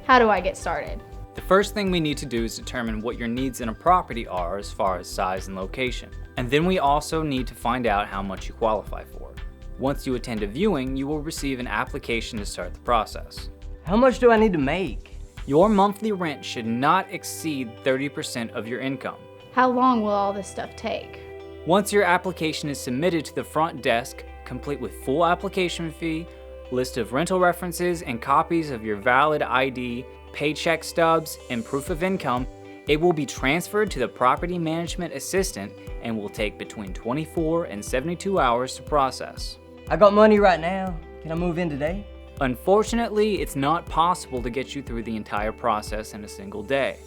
How do I get started? The first thing we need to do is determine what your needs in a property are as far as size and location. And then we also need to find out how much you qualify for. Once you attend a viewing, you will receive an application to start the process. How much do I need to make? Your monthly rent should not exceed 30% of your income. How long will all this stuff take? Once your application is submitted to the front desk, complete with full application fee, list of rental references, and copies of your valid ID, paycheck stubs, and proof of income, it will be transferred to the property management assistant and will take between 24 and 72 hours to process. I got money right now. Can I move in today? Unfortunately, it's not possible to get you through the entire process in a single day.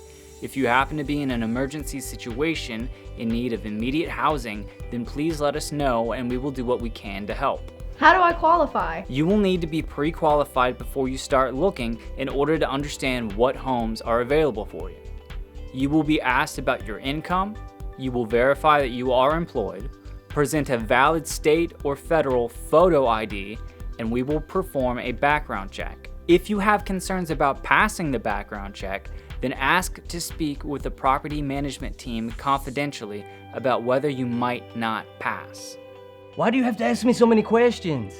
If you happen to be in an emergency situation in need of immediate housing, then please let us know and we will do what we can to help. How do I qualify? You will need to be pre-qualified before you start looking in order to understand what homes are available for you. You will be asked about your income, you will verify that you are employed, present a valid state or federal photo ID, and we will perform a background check. If you have concerns about passing the background check, then ask to speak with the property management team confidentially about whether you might not pass. Why do you have to ask me so many questions?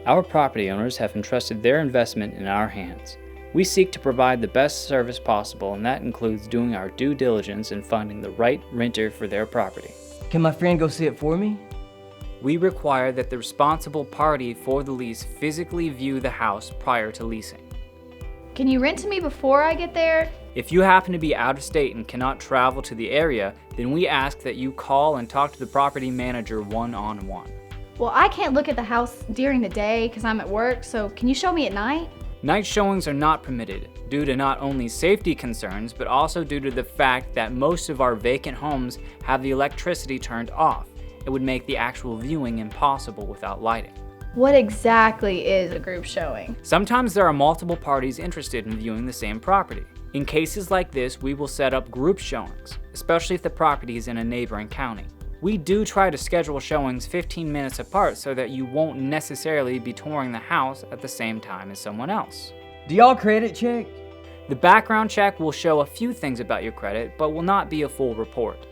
Our property owners have entrusted their investment in our hands. We seek to provide the best service possible, and that includes doing our due diligence and finding the right renter for their property. Can my friend go see it for me? We require that the responsible party for the lease physically view the house prior to leasing. Can you rent to me before I get there? If you happen to be out of state and cannot travel to the area, then we ask that you call and talk to the property manager one-on-one. Well, I can't look at the house during the day because I'm at work, so can you show me at night? Night showings are not permitted due to not only safety concerns, but also due to the fact that most of our vacant homes have the electricity turned off. It would make the actual viewing impossible without lighting. What exactly is a group showing? Sometimes there are multiple parties interested in viewing the same property. In cases like this, we will set up group showings, especially if the property is in a neighboring county. We do try to schedule showings 15 minutes apart so that you won't necessarily be touring the house at the same time as someone else. Do y'all credit check? The background check will show a few things about your credit, but will not be a full report.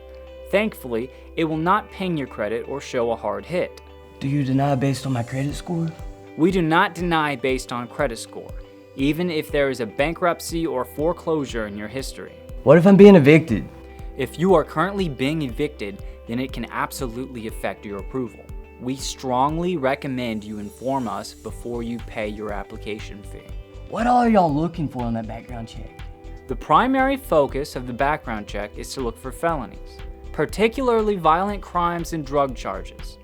Thankfully, it will not ping your credit or show a hard hit. Do you deny based on my credit score? We do not deny based on credit score, even if there is a bankruptcy or foreclosure in your history. What if I'm being evicted? If you are currently being evicted, then it can absolutely affect your approval. We strongly recommend you inform us before you pay your application fee. What all are y'all looking for on that background check? The primary focus of the background check is to look for felonies, particularly violent crimes and drug charges.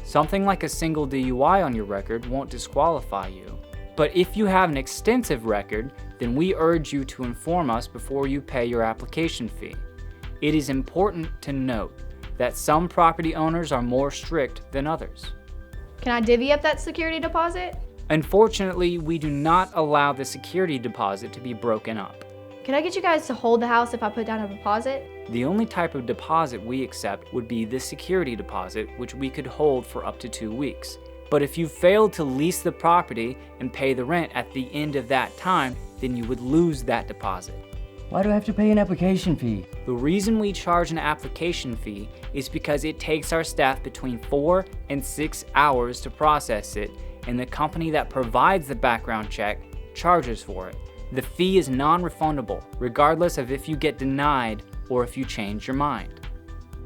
Something like a single DUI on your record won't disqualify you, but if you have an extensive record, then we urge you to inform us before you pay your application fee. It is important to note that some property owners are more strict than others. Can I divvy up that security deposit? Unfortunately, we do not allow the security deposit to be broken up. Can I get you guys to hold the house if I put down a deposit? The only type of deposit we accept would be the security deposit, which we could hold for up to 2 weeks. But if you failed to lease the property and pay the rent at the end of that time, then you would lose that deposit. Why do I have to pay an application fee? The reason we charge an application fee is because it takes our staff between 4 and 6 hours to process it, and the company that provides the background check charges for it. The fee is non-refundable, regardless of if you get denied or if you change your mind.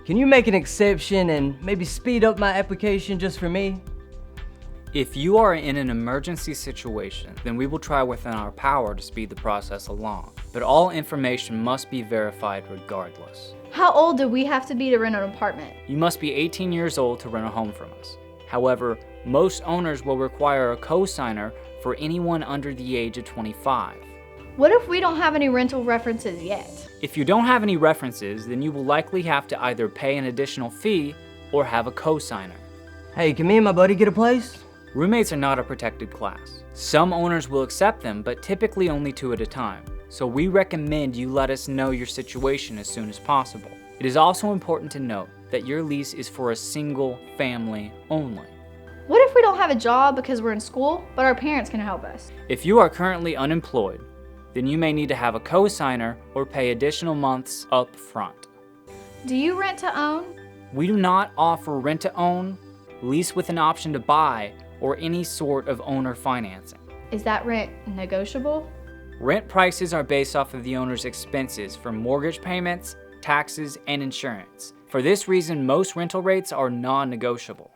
Can you make an exception and maybe speed up my application just for me? If you are in an emergency situation, then we will try within our power to speed the process along, but all information must be verified regardless. How old do we have to be to rent an apartment? You must be 18 years old to rent a home from us. However, most owners will require a co-signer for anyone under the age of 25. What if we don't have any rental references yet? If you don't have any references, then you will likely have to either pay an additional fee or have a co-signer. Hey, can me and my buddy get a place? Roommates are not a protected class. Some owners will accept them, but typically only 2 at a time. So we recommend you let us know your situation as soon as possible. It is also important to note that your lease is for a single family only. What if we don't have a job because we're in school, but our parents can help us? If you are currently unemployed, then you may need to have a co-signer or pay additional months up front. Do you rent to own? We do not offer rent-to-own, lease with an option to buy, or any sort of owner financing. Is that rent negotiable? Rent prices are based off of the owner's expenses for mortgage payments, taxes, and insurance. For this reason, most rental rates are non-negotiable.